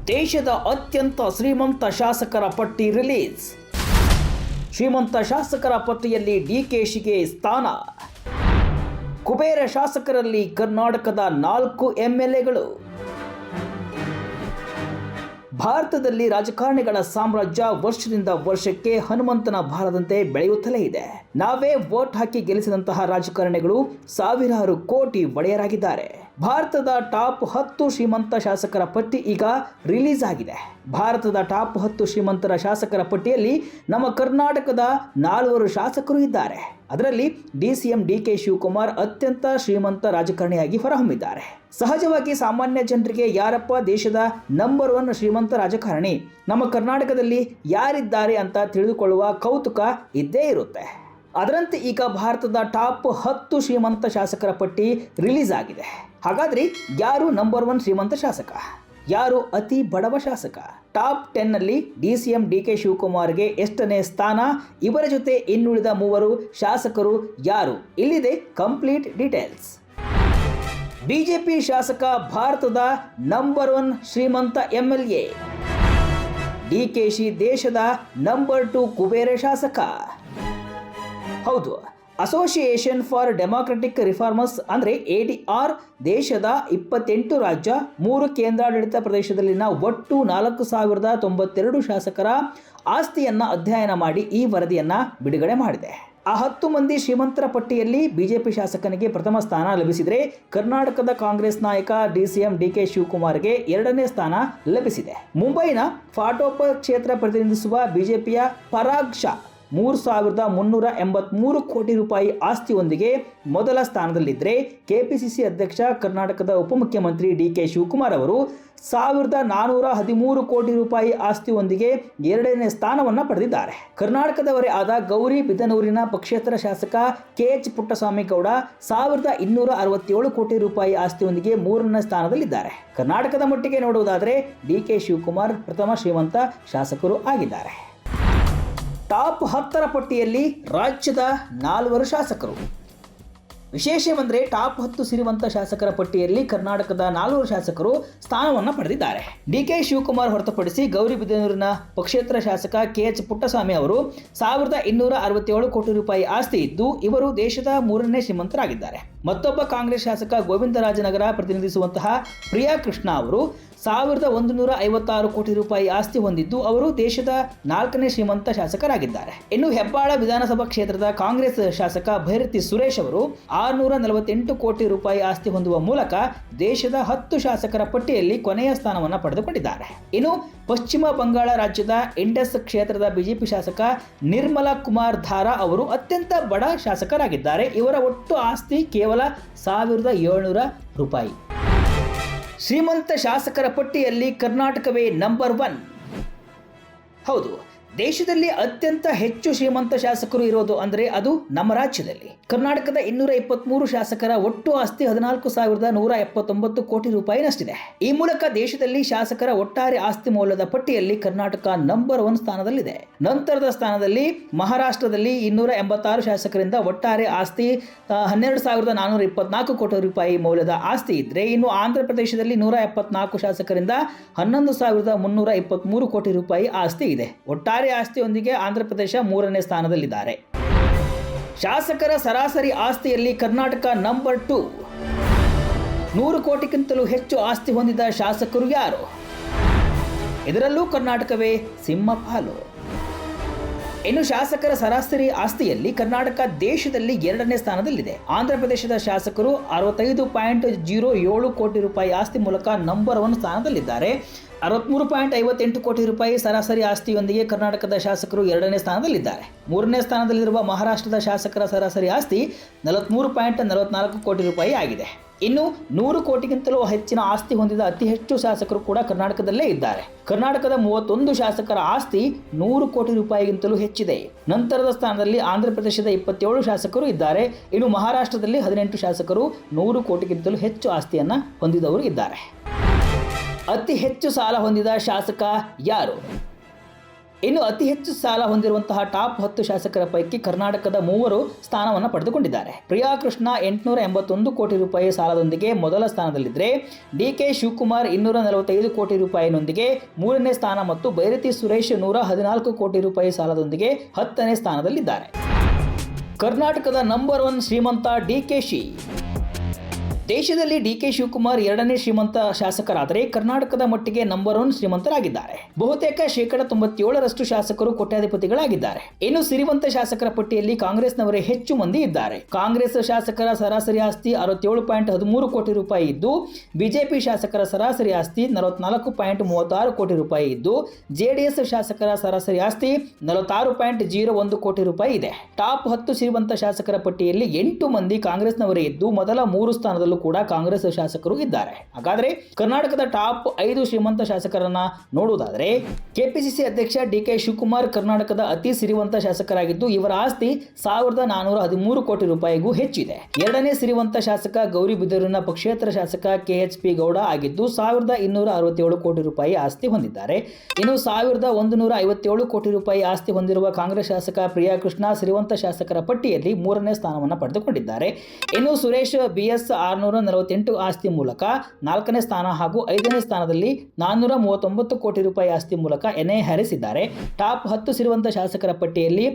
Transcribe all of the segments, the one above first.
ದೇಶದ ಅತ್ಯಂತ ಶ್ರೀಮಂತ ಶಾಸಕರ ಪಟ್ಟಿ ರಿಲೀಸ್. ಶ್ರೀಮಂತ ಶಾಸಕರ ಪಟ್ಟಿಯಲ್ಲಿ ಡಿಕೆಶಿಗೆ ಸ್ಥಾನ. ಕುಬೇರ ಶಾಸಕರಲ್ಲಿ ಕರ್ನಾಟಕದ 4 ಎಂಎಲ್ಎಗಳು. ಭಾರತದಲ್ಲಿ ರಾಜಕಾರಣಿಗಳ ಸಾಮ್ರಾಜ್ಯ ವರ್ಷದಿಂದ ವರ್ಷಕ್ಕೆ ಹನುಮಂತನ ಭಾರದಂತೆ ಬೆಳೆಯುತ್ತಲೇ ಇದೆ. ನಾವೇ ವೋಟ್ ಹಾಕಿ ಗೆಲ್ಲಿಸಿದಂತಹ ರಾಜಕಾರಣಿಗಳು ಸಾವಿರಾರು ಕೋಟಿ ಒಡೆಯರಾಗಿದ್ದಾರೆ. ಭಾರತದ ಟಾಪ್ 10 ಶ್ರೀಮಂತ ಶಾಸಕರ ಪಟ್ಟಿ ಈಗ ರಿಲೀಸ್ ಆಗಿದೆ. ಭಾರತದ ಟಾಪ್ 10 ಶ್ರೀಮಂತರ ಶಾಸಕರ ಪಟ್ಟಿಯಲ್ಲಿ ನಮ್ಮ ಕರ್ನಾಟಕದ 4 ಶಾಸಕರು ಇದ್ದಾರೆ. ಅದರಲ್ಲಿ ಡಿಸಿಎಂ ಡಿಕೆ ಶಿವಕುಮಾರ್ ಅತ್ಯಂತ ಶ್ರೀಮಂತ ರಾಜಕಾರಣಿಯಾಗಿ ಹೊರಹೊಮ್ಮಿದ್ದಾರೆ. ಸಹಜವಾಗಿ ಸಾಮಾನ್ಯ ಜನರಿಗೆ ಯಾರಪ್ಪ ದೇಶದ ನಂಬರ್ 1 ಶ್ರೀಮಂತ ರಾಜಕಾರಣಿ, ನಮ್ಮ ಕರ್ನಾಟಕದಲ್ಲಿ ಯಾರಿದ್ದಾರೆ ಅಂತ ತಿಳಿದುಕೊಳ್ಳುವ ಕೌತುಕ ಇದ್ದೇ ಇರುತ್ತೆ. ಅದರಂತೆ ಈಗ ಭಾರತದ ಟಾಪ್ 10 ಶ್ರೀಮಂತ ಶಾಸಕರ ಪಟ್ಟಿ ರಿಲೀಸ್ ಆಗಿದೆ. ಹಾಗಾದ್ರೆ ಯಾರು ನಂಬರ್ 1 ಶ್ರೀಮಂತ ಶಾಸಕ, ಯಾರು ಅತಿ ಬಡವ ಶಾಸಕ? ಟಾಪ್ 10 ನಲ್ಲಿ ಡಿಸಿಎಂ ಡಿಕೆ ಶಿವಕುಮಾರ್ಗೆ ಎಷ್ಟನೇ ಸ್ಥಾನ? ಇವರ ಜೊತೆ ಇನ್ನುಳಿದ 3 ಶಾಸಕರು ಯಾರು? ಇಲ್ಲಿದೆ ಕಂಪ್ಲೀಟ್ ಡೀಟೇಲ್ಸ್. ಬಿಜೆಪಿ ಶಾಸಕ ಭಾರತದ ನಂಬರ್ 1 ಶ್ರೀಮಂತ ಎಂಎಲ್ಎ. ಡಿಕೆಶಿ ದೇಶದ ನಂಬರ್ 2 ಕುಬೇರ ಶಾಸಕ. ಹೌದು, ಅಸೋಸಿಯೇಷನ್ ಫಾರ್ ಡೆಮಾಕ್ರೆಟಿಕ್ ರಿಫಾರ್ಮರ್ಸ್ ಅಂದರೆ ADR ದೇಶದ 28 ರಾಜ್ಯ 3 ಕೇಂದ್ರಾಡಳಿತ ಪ್ರದೇಶದಲ್ಲಿನ ಒಟ್ಟು 4092 ಶಾಸಕರ ಆಸ್ತಿಯನ್ನು ಅಧ್ಯಯನ ಮಾಡಿ ಈ ವರದಿಯನ್ನು ಬಿಡುಗಡೆ ಮಾಡಿದೆ. ಆ 10 ಮಂದಿ ಶ್ರೀಮಂತರ ಪಟ್ಟಿಯಲ್ಲಿ ಬಿಜೆಪಿ ಶಾಸಕನಿಗೆ ಪ್ರಥಮ ಸ್ಥಾನ ಲಭಿಸಿದರೆ, ಕರ್ನಾಟಕದ ಕಾಂಗ್ರೆಸ್ ನಾಯಕ ಡಿಸಿಎಂ ಡಿಕೆ ಶಿವಕುಮಾರ್ಗೆ 2ನೇ ಸ್ಥಾನ ಲಭಿಸಿದೆ. ಮುಂಬೈನ ಫಾಟೋಪ ಕ್ಷೇತ್ರ ಪ್ರತಿನಿಧಿಸುವ ಬಿಜೆಪಿಯ ಪರಾಗ್ ಶಾ 3,383 ಕೋಟಿ ರೂಪಾಯಿ ಆಸ್ತಿಯೊಂದಿಗೆ ಮೊದಲ ಸ್ಥಾನದಲ್ಲಿದ್ದರೆ, ಕೆಪಿಸಿಸಿ ಅಧ್ಯಕ್ಷ ಕರ್ನಾಟಕದ ಉಪಮುಖ್ಯಮಂತ್ರಿ ಡಿಕೆ ಶಿವಕುಮಾರ್ ಅವರು 1,413 ಕೋಟಿ ರೂಪಾಯಿ ಆಸ್ತಿಯೊಂದಿಗೆ 2ನೇ ಸ್ಥಾನವನ್ನು ಪಡೆದಿದ್ದಾರೆ. ಕರ್ನಾಟಕದವರೇ ಆದ ಗೌರಿಬಿದನೂರಿನ ಪಕ್ಷೇತರ ಶಾಸಕ KH ಪುಟ್ಟಸ್ವಾಮಿ ಗೌಡ 1,267 ಕೋಟಿ ರೂಪಾಯಿ ಆಸ್ತಿಯೊಂದಿಗೆ 3ನೇ ಸ್ಥಾನದಲ್ಲಿದ್ದಾರೆ. ಕರ್ನಾಟಕದ ಮಟ್ಟಿಗೆ ನೋಡುವುದಾದರೆ ಡಿಕೆ ಶಿವಕುಮಾರ್ ಪ್ರಥಮ ಶ್ರೀಮಂತ ಶಾಸಕರು ಆಗಿದ್ದಾರೆ. ಟಾಪ್ 10ರ ಪಟ್ಟಿಯಲ್ಲಿ ರಾಜ್ಯದ 4 ಶಾಸಕರು. ವಿಶೇಷವೆಂದರೆ ಟಾಪ್ 10 ಶ್ರೀಮಂತ ಶಾಸಕರ ಪಟ್ಟಿಯಲ್ಲಿ ಕರ್ನಾಟಕದ 4 ಶಾಸಕರು ಸ್ಥಾನವನ್ನು ಪಡೆದಿದ್ದಾರೆ. ಡಿಕೆ ಶಿವಕುಮಾರ್ ಹೊರತುಪಡಿಸಿ ಗೌರಿಬಿದನೂರಿನ ಪಕ್ಷೇತರ ಶಾಸಕ KH ಪುಟ್ಟಸ್ವಾಮಿ ಅವರು 1,267 ಕೋಟಿ ರೂಪಾಯಿ ಆಸ್ತಿ ಇದ್ದು, ಇವರು ದೇಶದ 3ನೇ ಶ್ರೀಮಂತರಾಗಿದ್ದಾರೆ. ಮತ್ತೊಬ್ಬ ಕಾಂಗ್ರೆಸ್ ಶಾಸಕ ಗೋವಿಂದರಾಜನಗರ ಪ್ರತಿನಿಧಿಸುವಂತಹ ಪ್ರಿಯಾ ಕೃಷ್ಣ ಅವರು 1,156 ಕೋಟಿ ರೂಪಾಯಿ ಆಸ್ತಿ ಹೊಂದಿದ್ದು, ಅವರು ದೇಶದ 4ನೇ ಶ್ರೀಮಂತ ಶಾಸಕರಾಗಿದ್ದಾರೆ. ಇನ್ನು ಹೆಬ್ಬಾಳ ವಿಧಾನಸಭಾ ಕ್ಷೇತ್ರದ ಕಾಂಗ್ರೆಸ್ ಶಾಸಕ ಭೈರತಿ ಸುರೇಶ್ ಅವರು 648 ಕೋಟಿ ರೂಪಾಯಿ ಆಸ್ತಿ ಹೊಂದುವ ಮೂಲಕ ದೇಶದ 10 ಶಾಸಕರ ಪಟ್ಟಿಯಲ್ಲಿ ಕೊನೆಯ ಸ್ಥಾನವನ್ನು ಪಡೆದುಕೊಂಡಿದ್ದಾರೆ. ಇನ್ನು ಪಶ್ಚಿಮ ಬಂಗಾಳ ರಾಜ್ಯದ ಇಂಡಸ್ ಕ್ಷೇತ್ರದ ಬಿಜೆಪಿ ಶಾಸಕ ನಿರ್ಮಲಾ ಕುಮಾರ್ ಧಾರಾ ಅವರು ಅತ್ಯಂತ ಬಡ ಶಾಸಕರಾಗಿದ್ದಾರೆ. ಇವರ ಒಟ್ಟು ಆಸ್ತಿ ಕೇವಲ 1,700 ರೂಪಾಯಿ. ಶ್ರೀಮಂತ ಶಾಸಕರ ಪಟ್ಟಿಯಲ್ಲಿ ಕರ್ನಾಟಕವೇ ನಂಬರ್ 1. ಹೌದು, ದೇಶದಲ್ಲಿ ಅತ್ಯಂತ ಹೆಚ್ಚು ಶ್ರೀಮಂತ ಶಾಸಕರು ಇರೋದು ಅಂದರೆ ಅದು ನಮ್ಮ ರಾಜ್ಯದಲ್ಲಿ. ಕರ್ನಾಟಕದ 223 ಶಾಸಕರ ಒಟ್ಟು ಆಸ್ತಿ 14,179 ಕೋಟಿ ರೂಪಾಯಿನಷ್ಟಿದೆ. ಈ ಮೂಲಕ ದೇಶದಲ್ಲಿ ಶಾಸಕರ ಒಟ್ಟಾರೆ ಆಸ್ತಿ ಮೌಲ್ಯದ ಪಟ್ಟಿಯಲ್ಲಿ ಕರ್ನಾಟಕ ನಂಬರ್ 1 ಸ್ಥಾನದಲ್ಲಿದೆ. ನಂತರದ ಸ್ಥಾನದಲ್ಲಿ ಮಹಾರಾಷ್ಟ್ರದಲ್ಲಿ 286 ಶಾಸಕರಿಂದ ಒಟ್ಟಾರೆ ಆಸ್ತಿ 12,424 ಕೋಟಿ ರೂಪಾಯಿ ಮೌಲ್ಯದ ಆಸ್ತಿ ಇದ್ರೆ, ಇನ್ನು ಆಂಧ್ರ ಪ್ರದೇಶದಲ್ಲಿ 174 ಶಾಸಕರಿಂದ 11,323 ಕೋಟಿ ರೂಪಾಯಿ ಆಸ್ತಿ ಇದೆ. ಒಟ್ಟಾರೆ ಆಸ್ತಿಯೊಂದಿಗೆ ಆಂಧ್ರ ಪ್ರದೇಶ 3ನೇ ಸ್ಥಾನದಲ್ಲಿದ್ದಾರೆ. ಶಾಸಕರ ಸರಾಸರಿ ಆಸ್ತಿಯಲ್ಲಿ ಕರ್ನಾಟಕ ನಂಬರ್ 2. 100 ಕೋಟಿಗಿಂತಲೂ ಹೆಚ್ಚು ಆಸ್ತಿ ಹೊಂದಿದ ಶಾಸಕರು ಯಾರು? ಇದರಲ್ಲೂ ಕರ್ನಾಟಕವೇ ಸಿಂಹಪಾಲು. ಇನ್ನು ಶಾಸಕರ ಸರಾಸರಿ ಆಸ್ತಿಯಲ್ಲಿ ಕರ್ನಾಟಕ ದೇಶದಲ್ಲಿ 2ನೇ ಸ್ಥಾನದಲ್ಲಿದೆ. ಆಂಧ್ರ ಪ್ರದೇಶದ ಶಾಸಕರು 65.07 ಕೋಟಿ ರೂಪಾಯಿ ಆಸ್ತಿ ಮೂಲಕ ನಂಬರ್ 1 ಸ್ಥಾನದಲ್ಲಿದ್ದಾರೆ. 63.58 ಕೋಟಿ ರೂಪಾಯಿ ಸರಾಸರಿ ಆಸ್ತಿಯೊಂದಿಗೆ ಕರ್ನಾಟಕದ ಶಾಸಕರು 2ನೇ ಸ್ಥಾನದಲ್ಲಿದ್ದಾರೆ. 3ನೇ ಸ್ಥಾನದಲ್ಲಿರುವ ಮಹಾರಾಷ್ಟ್ರದ ಶಾಸಕರ ಸರಾಸರಿ ಆಸ್ತಿ 43.44 ಕೋಟಿ ರೂಪಾಯಿ ಆಗಿದೆ. ಇನ್ನು 100 ಕೋಟಿಗಿಂತಲೂ ಹೆಚ್ಚಿನ ಆಸ್ತಿ ಹೊಂದಿದ ಅತಿ ಹೆಚ್ಚು ಶಾಸಕರು ಕೂಡ ಕರ್ನಾಟಕದಲ್ಲೇ ಇದ್ದಾರೆ. ಕರ್ನಾಟಕದ 31 ಶಾಸಕರ ಆಸ್ತಿ 100 ಕೋಟಿ ರೂಪಾಯಿಗಿಂತಲೂ ಹೆಚ್ಚಿದೆ. ನಂತರದ ಸ್ಥಾನದಲ್ಲಿ ಆಂಧ್ರ ಪ್ರದೇಶದ 27 ಶಾಸಕರು ಇದ್ದಾರೆ. ಇನ್ನು ಮಹಾರಾಷ್ಟ್ರದಲ್ಲಿ 18 ಶಾಸಕರು 100 ಕೋಟಿಗಿಂತಲೂ ಹೆಚ್ಚು ಆಸ್ತಿಯನ್ನು ಹೊಂದಿದವರು ಇದ್ದಾರೆ. ಅತಿ ಹೆಚ್ಚು ಸಾಲ ಹೊಂದಿದ ಶಾಸಕ ಯಾರು? ಇನ್ನು ಅತಿ ಹೆಚ್ಚು ಸಾಲ ಹೊಂದಿರುವಂತಹ ಟಾಪ್ 10 ಶಾಸಕರ ಪೈಕಿ ಕರ್ನಾಟಕದ 3 ಸ್ಥಾನವನ್ನು ಪಡೆದುಕೊಂಡಿದ್ದಾರೆ. ಪ್ರಿಯಾ ಕೃಷ್ಣ 881 ಕೋಟಿ ರೂಪಾಯಿ ಸಾಲದೊಂದಿಗೆ ಮೊದಲ ಸ್ಥಾನದಲ್ಲಿದ್ದರೆ ಡಿಕೆ ಶಿವಕುಮಾರ್ 245 ಕೋಟಿ ರೂಪಾಯಿನೊಂದಿಗೆ 3ನೇ ಸ್ಥಾನ ಮತ್ತು ಬೈರತಿ ಸುರೇಶ್ 114 ಕೋಟಿ ರೂಪಾಯಿ ಸಾಲದೊಂದಿಗೆ 10ನೇ ಸ್ಥಾನದಲ್ಲಿದ್ದಾರೆ. ಕರ್ನಾಟಕದ ನಂಬರ್ 1 ಶ್ರೀಮಂತ ಡಿಕೆಶಿ. ದೇಶದಲ್ಲಿ ಡಿಕೆ ಶಿವಕುಮಾರ್ 2ನೇ ಶ್ರೀಮಂತ ಶಾಸಕರಾದರೆ ಕರ್ನಾಟಕದ ಮಟ್ಟಿಗೆ ನಂಬರ್ 1 ಶ್ರೀಮಂತರಾಗಿದ್ದಾರೆ. ಬಹುತೇಕ 97% ಶಾಸಕರು ಕೋಟ್ಯಾಧಿಪತಿಗಳಾಗಿದ್ದಾರೆ. ಇನ್ನು ಸಿರಿವಂತ ಶಾಸಕರ ಪಟ್ಟಿಯಲ್ಲಿ ಕಾಂಗ್ರೆಸ್ನವರೇ ಹೆಚ್ಚು ಮಂದಿ ಇದ್ದಾರೆ. ಕಾಂಗ್ರೆಸ್ ಶಾಸಕರ ಸರಾಸರಿ ಆಸ್ತಿ 67.13 ಕೋಟಿ ರೂಪಾಯಿ ಇದ್ದು, ಬಿಜೆಪಿ ಶಾಸಕರ ಸರಾಸರಿ ಆಸ್ತಿ 44.36 ಕೋಟಿ ರೂಪಾಯಿ ಇದ್ದು, ಜೆಡಿಎಸ್ ಶಾಸಕರ ಸರಾಸರಿ ಆಸ್ತಿ 46.01 ಕೋಟಿ ರೂಪಾಯಿ ಇದೆ. ಟಾಪ್ 10 ಶ್ರೀಮಂತ ಶಾಸಕರ ಪಟ್ಟಿಯಲ್ಲಿ 8 ಮಂದಿ ಕಾಂಗ್ರೆಸ್ನವರೇ ಇದ್ದು, ಮೊದಲ 3 ಸ್ಥಾನದಲ್ಲೂ ಕೂಡ ಕಾಂಗ್ರೆಸ್ ಶಾಸಕರು ಇದ್ದಾರೆ. ಹಾಗಾದರೆ ಕರ್ನಾಟಕದ ಟಾಪ್ 5 ಶ್ರೀಮಂತ ಶಾಸಕರನ್ನ ನೋಡುವುದಾದರೆ ಕೆಪಿಸಿಸಿ ಅಧ್ಯಕ್ಷ ಡಿಕೆ ಶಿವಕುಮಾರ್ ಕರ್ನಾಟಕದ ಅತಿ ಸಿರಿವಂತ ಶಾಸಕರಾಗಿದ್ದು, ಇವರ ಆಸ್ತಿ 1413 ಕೋಟಿ ರೂಪಾಯಿಗೂ ಹೆಚ್ಚಿದೆ. 2ನೇ ಸಿರಿವಂತ ಶಾಸಕ ಗೌರಿಬಿದರೂರಿನ ಪಕ್ಷೇತರ ಶಾಸಕ KHP ಗೌಡ ಆಗಿದ್ದು 1267 ಕೋಟಿ ರೂಪಾಯಿ ಆಸ್ತಿ ಹೊಂದಿದ್ದಾರೆ. ಇನ್ನು 1157 ಕೋಟಿ ರೂಪಾಯಿ ಆಸ್ತಿ ಹೊಂದಿರುವ ಕಾಂಗ್ರೆಸ್ ಶಾಸಕ ಪ್ರಿಯಾ ಕೃಷ್ಣ ಸಿರಿವಂತ ಶಾಸಕರ ಪಟ್ಟಿಯಲ್ಲಿ 3ನೇ ಸ್ಥಾನವನ್ನು ಪಡೆದುಕೊಂಡಿದ್ದಾರೆ. ಇನ್ನು ಸುರೇಶ್ BS 648 ಆಸ್ತಿ ಮೂಲಕ 4ನೇ ಸ್ಥಾನ ಹಾಗೂ 5ನೇ ಸ್ಥಾನದಲ್ಲಿ 439 ಕೋಟಿ ರೂಪಾಯಿ ಆಸ್ತಿ ಮೂಲಕ NA ಹ್ಯಾರಿಸ್ ಇದ್ದಾರೆ. ಟಾಪ್ 10 ಸಿರಿವಂತ ಶಾಸಕರ ಪಟ್ಟಿಯಲ್ಲಿ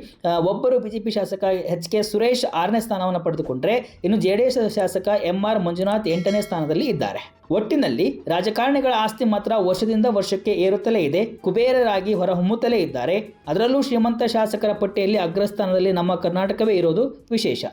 ಒಬ್ಬರು ಬಿಜೆಪಿ ಶಾಸಕ HK ಸುರೇಶ್ 6ನೇ ಸ್ಥಾನವನ್ನು ಪಡೆದುಕೊಂಡರೆ, ಇನ್ನು JDS ಶಾಸಕ MR ಮಂಜುನಾಥ್ 8ನೇ ಸ್ಥಾನದಲ್ಲಿ ಇದ್ದಾರೆ. ಒಟ್ಟಿನಲ್ಲಿ ರಾಜಕಾರಣಿಗಳ ಆಸ್ತಿ ಮಾತ್ರ ವರ್ಷದಿಂದ ವರ್ಷಕ್ಕೆ ಏರುತ್ತಲೇ ಇದೆ. ಕುಬೇರರಾಗಿ ಹೊರಹೊಮ್ಮುತ್ತಲೇ ಇದ್ದಾರೆ. ಅದರಲ್ಲೂ ಶ್ರೀಮಂತ ಶಾಸಕರ ಪಟ್ಟಿಯಲ್ಲಿ ಅಗ್ರಸ್ಥಾನದಲ್ಲಿ ನಮ್ಮ ಕರ್ನಾಟಕವೇ ಇರೋದು ವಿಶೇಷ.